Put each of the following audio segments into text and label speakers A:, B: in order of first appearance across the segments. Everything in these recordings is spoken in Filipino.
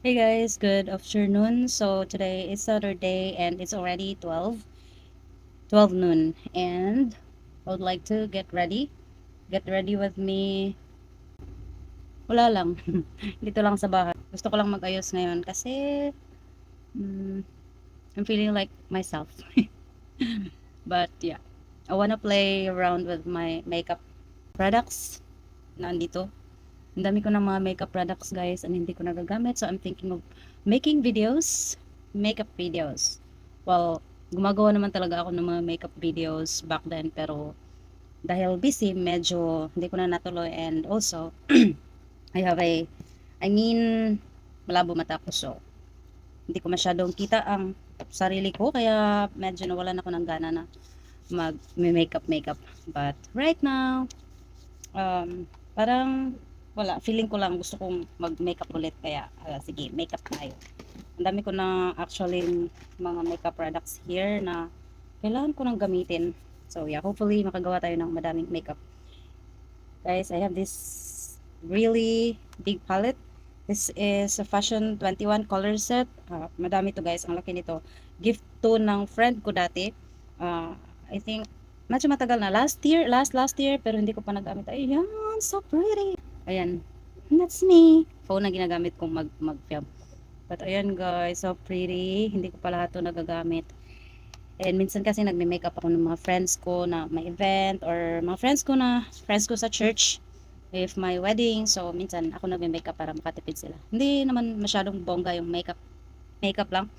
A: Hey guys, good afternoon. So today is Saturday and it's already 12 noon and I would like to get ready. Get ready with me. Wala lang. Dito lang sa bahay. Gusto ko lang mag-ayos ngayon kasi mm, I'm feeling like myself. But yeah, I wanna play around with my makeup products na andito. Ang dami ko ng mga makeup products guys and hindi ko nagagamit. So I'm thinking of making videos, makeup videos. Well, gumagawa naman talaga ako ng mga makeup videos back then pero dahil busy, medyo hindi ko na natuloy and also I have I mean, malabo mata ko so hindi ko masyadong kita ang sarili ko kaya medyo nawalan ako ng gana na mag makeup. But right now, parang wala, feeling ko lang gusto kong mag-makeup ulit kaya sige, makeup tayo. Ang dami ko na actually mga makeup products here na kailangan ko nang gamitin. So yeah, hopefully makagawa tayo ng madaming makeup. Guys, I have this really big palette. This is a Fashion 21 color set. Madami to guys, ang laki nito. Gift to ng friend ko dati. Uh, I think medyo matagal na. Last year, pero hindi ko pa nagamit. Ayan, so pretty. Ayan, that's me. Phone na ginagamit kong mag-film. But ayan guys, so pretty. Hindi ko pa lahat to nagagamit. And minsan kasi nagme-makeup ako ng mga friends ko na may event or mga friends ko sa church if my wedding. So minsan ako nagme-makeup para makatipid sila. Hindi naman masyadong bongga yung makeup lang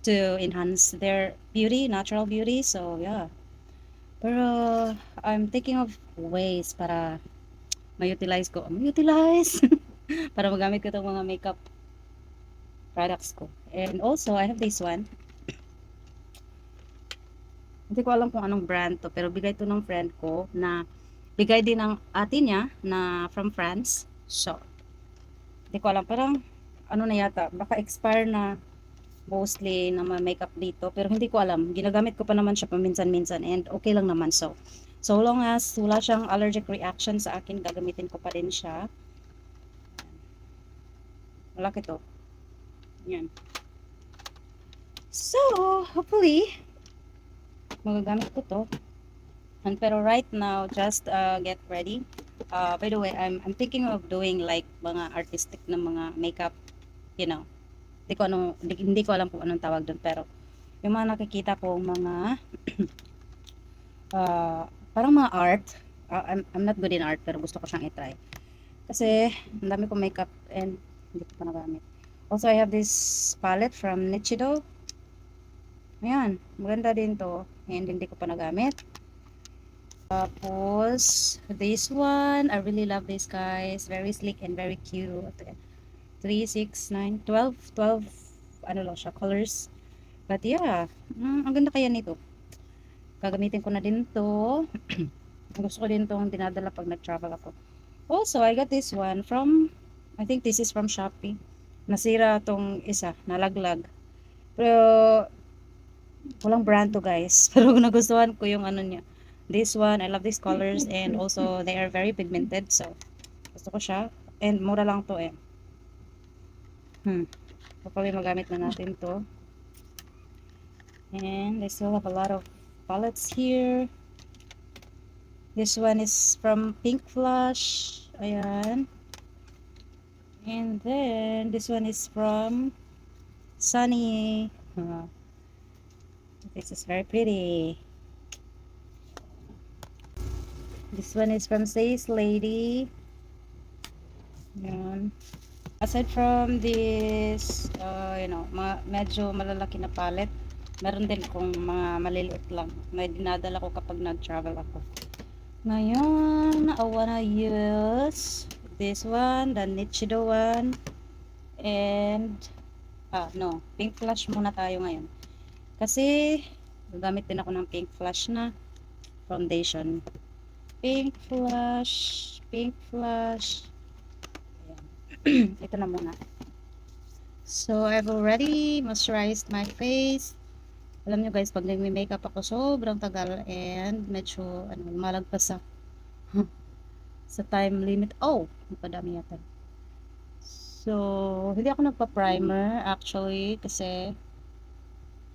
A: to enhance their beauty, natural beauty. So yeah. Pero I'm thinking of ways para ma-utilize para magamit ko itong mga makeup products ko. And also, I have this one. Hindi ko alam kung anong brand to, pero bigay to ng friend ko na bigay din ng ate niya na from France. So, hindi ko alam. Parang, ano na yata, baka expire na mostly na makeup dito. Pero hindi ko alam. Ginagamit ko pa naman siya paminsan-minsan and okay lang naman. So long as wala siyang allergic reaction sa akin, gagamitin ko pa din siya. Malaki to. Yan. So, hopefully, magagamit ko to. And pero right now, just get ready. By the way, I'm thinking of doing like mga artistic na mga makeup, you know. Hindi ko alam kung anong tawag doon pero yung mga nakikita ko mga parang mga art. I'm not good in art pero gusto ko siyang i-try. Kasi ang dami kong makeup and hindi ko pa nagamit. Also, I have this palette from Nichido. Ayan, maganda din to. And hindi ko pa nagamit. Tapos, this one, I really love this guys. Very sleek and very cute. 3, 6, 9, 12 ano lang siya, colors. But yeah, ang ganda kaya nito. Gagamitin ko na din to. Gusto ko din tong dinadala pag nag-travel ako. Also, I got this one from, I think this is from Shopee. Nasira tong isa, nalaglag. Pero, walang brand to guys. Pero nagustuhan ko yung ano niya. This one, I love these colors and also they are very pigmented. So, gusto ko siya. And mura lang to eh. Hopefully magamit na natin to. And I still have a lot of palettes here. This one is from Pink Flush. Ayan. And then, this one is from Sunny. This is very pretty. This one is from Says Lady. Ayan. Aside from this, medyo malalaki na palette, meron din akong mga maliliit lang. May dinadala ko kapag nag-travel ako. Ngayon, I wanna use this one, the Nichido one, and, no, Pink Flush muna tayo ngayon. Kasi, gagamit din ako ng Pink Flush na foundation. Pink Flush, Pink Flush. Ayan. Ito na muna. So, I've already moisturized my face. Alam nyo guys, pag nagme-makeup ako, sobrang tagal and medyo, malagpas sa time limit. Oh, napadami yata. So, hindi ako nagpa-primer actually kasi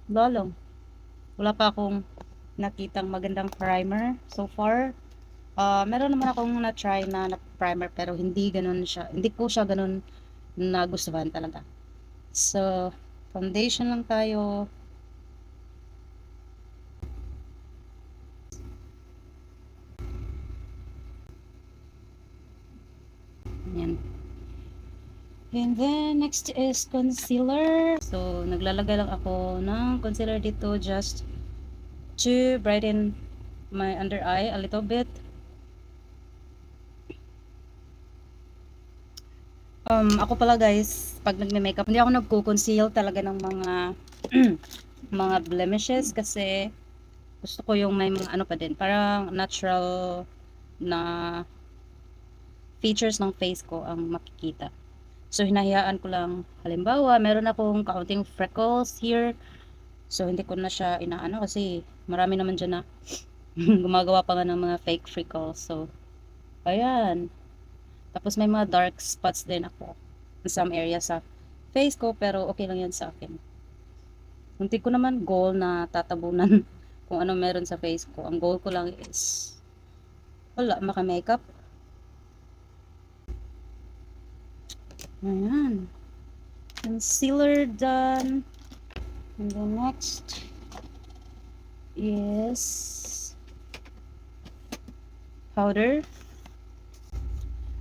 A: lalo, wala pa akong nakitang magandang primer so far. Meron naman akong na-try na primer pero hindi ganun siya. Hindi ko siya ganun nagustuhan talaga. So, foundation lang tayo. Ayan. And then, next is concealer. So, naglalagay lang ako ng concealer dito just to brighten my under eye a little bit. Ako pala guys, pag nagme-makeup, hindi ako nagko-conceal talaga ng mga mga blemishes kasi gusto ko yung may mga ano pa din, parang natural na features ng face ko ang makikita. So, hinahayaan ko lang, halimbawa, meron akong kaunting freckles here. So, hindi ko na siya inaano kasi marami naman dyan na gumagawa pa nga ng mga fake freckles. So, ayan. Tapos may mga dark spots din ako in some areas sa face ko, pero okay lang yan sa akin. Hindi ko naman goal na tatabunan kung ano meron sa face ko. Ang goal ko lang is wala, maka-makeup. Ayan. Concealer done. And then next is powder.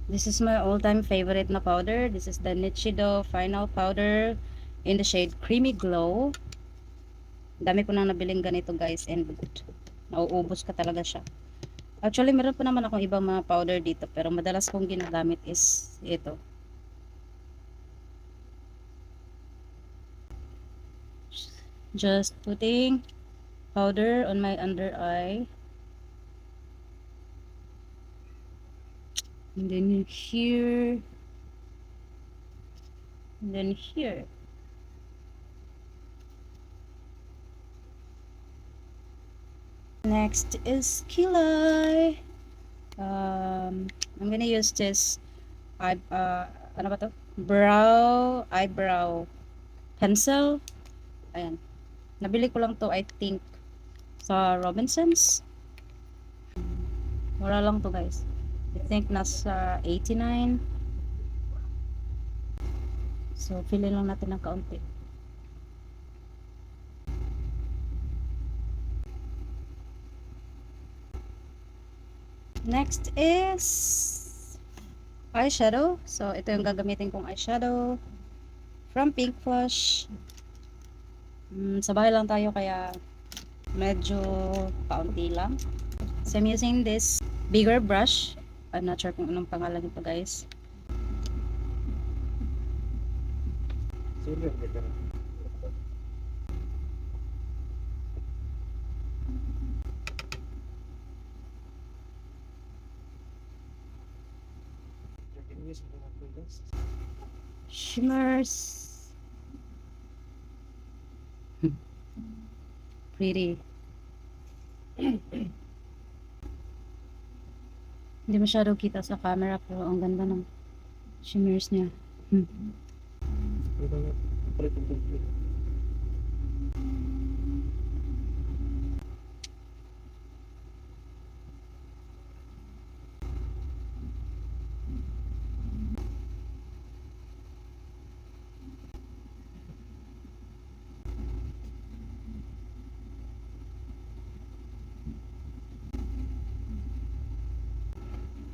A: This is my all-time favorite na powder. This is the Nichido Final Powder in the shade Creamy Glow. Dami ko nang nabiling ganito guys and nauubos ka talaga siya. Actually, meron pa naman akong ibang mga powder dito pero madalas kong ginagamit is ito. Just putting powder on my under eye. And then here. And then here. Next is kilay. I'm gonna use this ano ba to? Eyebrow pencil. Ayan. Nabili ko lang to, I think, sa Robinsons. Mura lang to guys. I think nasa 89. So, fill lang natin ng kaunti. Next is eyeshadow. So, ito yung gagamitin kong eyeshadow from Pink Flush. Sa bahay lang tayo kaya medyo kaunti lang. So, I'm using this bigger brush. I'm not sure kung anong pangalan nito guys. Shimmers. Pretty. Hindi masyado kita sa camera pero ang ganda ng shimmers niya.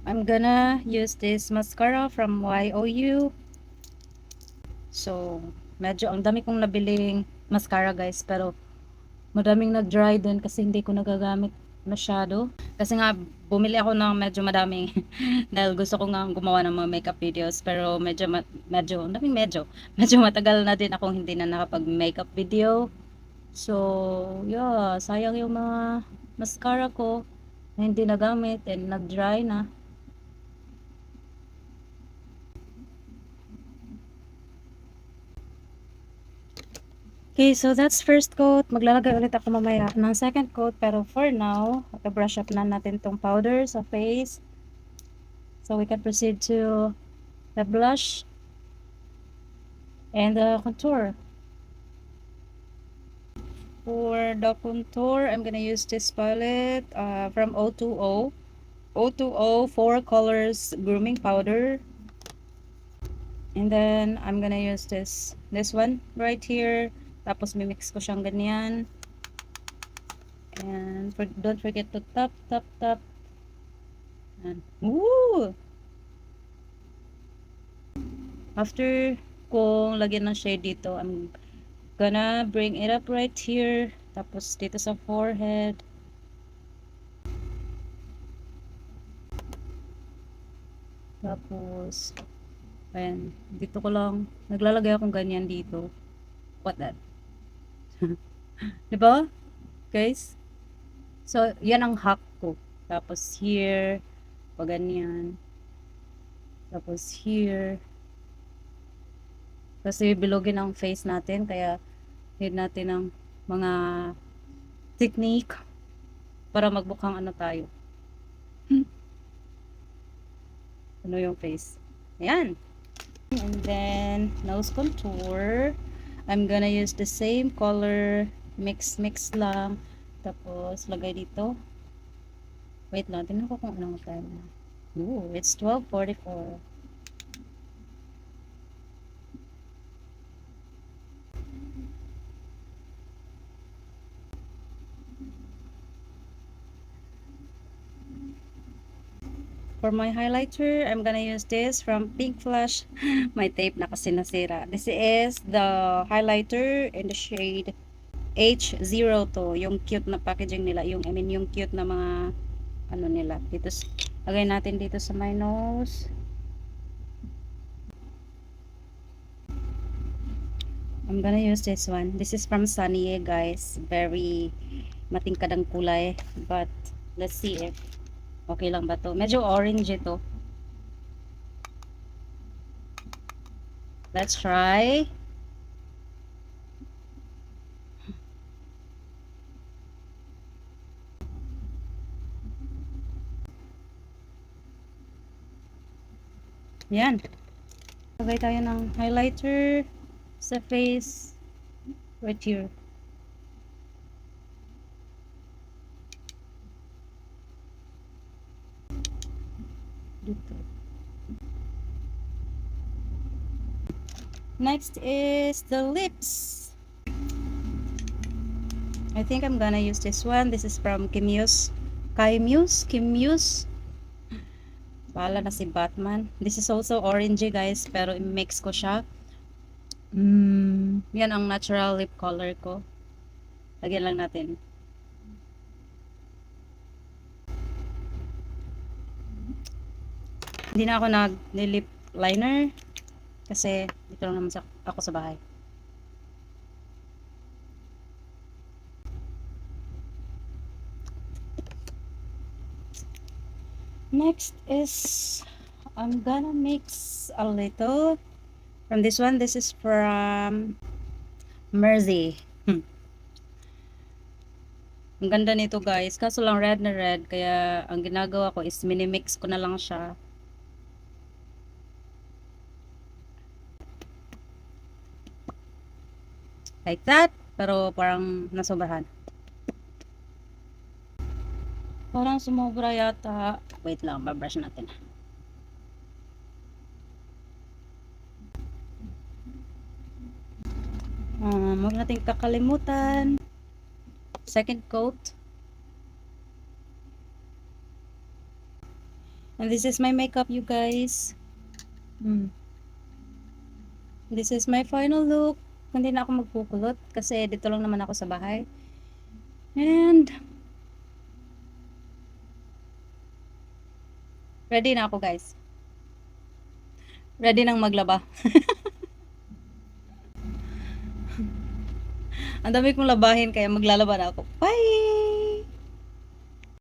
A: I'm gonna use this mascara from YOU. So, medyo ang dami kong nabiling mascara guys, pero madaming nag-dry din kasi hindi ko nagagamit masyado. Kasi nga, bumili ako ng medyo madaming dahil gusto ko nga gumawa ng mga makeup videos. Pero medyo matagal na din akong hindi na nakapag-makeup video. So, yeah, sayang yung mga mascara ko na hindi nagamit and nag-dry na. Okay, so that's first coat. Maglalagay ulit ako mamaya ng second coat. Pero for now, brush up na natin tong powder sa face. So we can proceed to the blush. And the contour. For the contour, I'm gonna use this palette from O2O. O2O 4 colors grooming powder. And then I'm gonna use this one right here. Tapos mimix ko siyang ganyan. And don't forget to tap, tap, tap. And, ooh! After kong lagyan ng shade dito, I'm gonna bring it up right here. Tapos dito sa forehead. Tapos, ayan, dito ko lang, naglalagay akong ganyan dito. What that? Diba? Guys? So, yan ang hack ko. Tapos here, pag ganyan. Tapos here. Kasi bilogin ang face natin, kaya need natin ng mga technique para magbukhang ano tayo. Ano yung face. Ayan. And then, nose contour. I'm gonna use the same color. Mix lang. Tapos, lagay dito. Wait lang. Tingnan ko kung anong time na. Ooh, it's 12:44. For my highlighter, I'm gonna use this from Pink Flash. My tape na kasi nasira. This is the highlighter in the shade H02. Yung cute na packaging nila. I mean, yung cute na mga ano nila. Dito, lagay natin dito sa my nose. I'm gonna use this one. This is from Sunny, guys. Very matingkad ang kulay. But, let's see if okay lang ba to? Medyo orange ito. Let's try. Yan. Lagay tayo ng highlighter sa face. Right here. Dito. Next is the lips. I think I'm gonna use this one. This is from Kim Muse. Bahala na si Batman. This is also orangey, guys, pero i-mix ko siya. Yan ang natural lip color ko. Lagyan lang natin. Hindi na ako nag-lip liner kasi dito lang naman ako sa bahay. Next is I'm gonna mix a little from this one. This is from Mercy. Ang ganda nito, guys. Kaso lang red na red. Kaya ang ginagawa ko is mini-mix ko na lang siya. Like that. Pero parang nasobrahan. Parang sumobra yata. Wait lang, babrush natin. Huwag natin kakalimutan. Second coat. And this is my makeup, you guys. This is my final look. Hindi na ako magkukulot kasi dito lang naman ako sa bahay. And ready na ako, guys. Ready nang maglaba. Ang dami kong labahin kaya maglalaba na ako. Bye!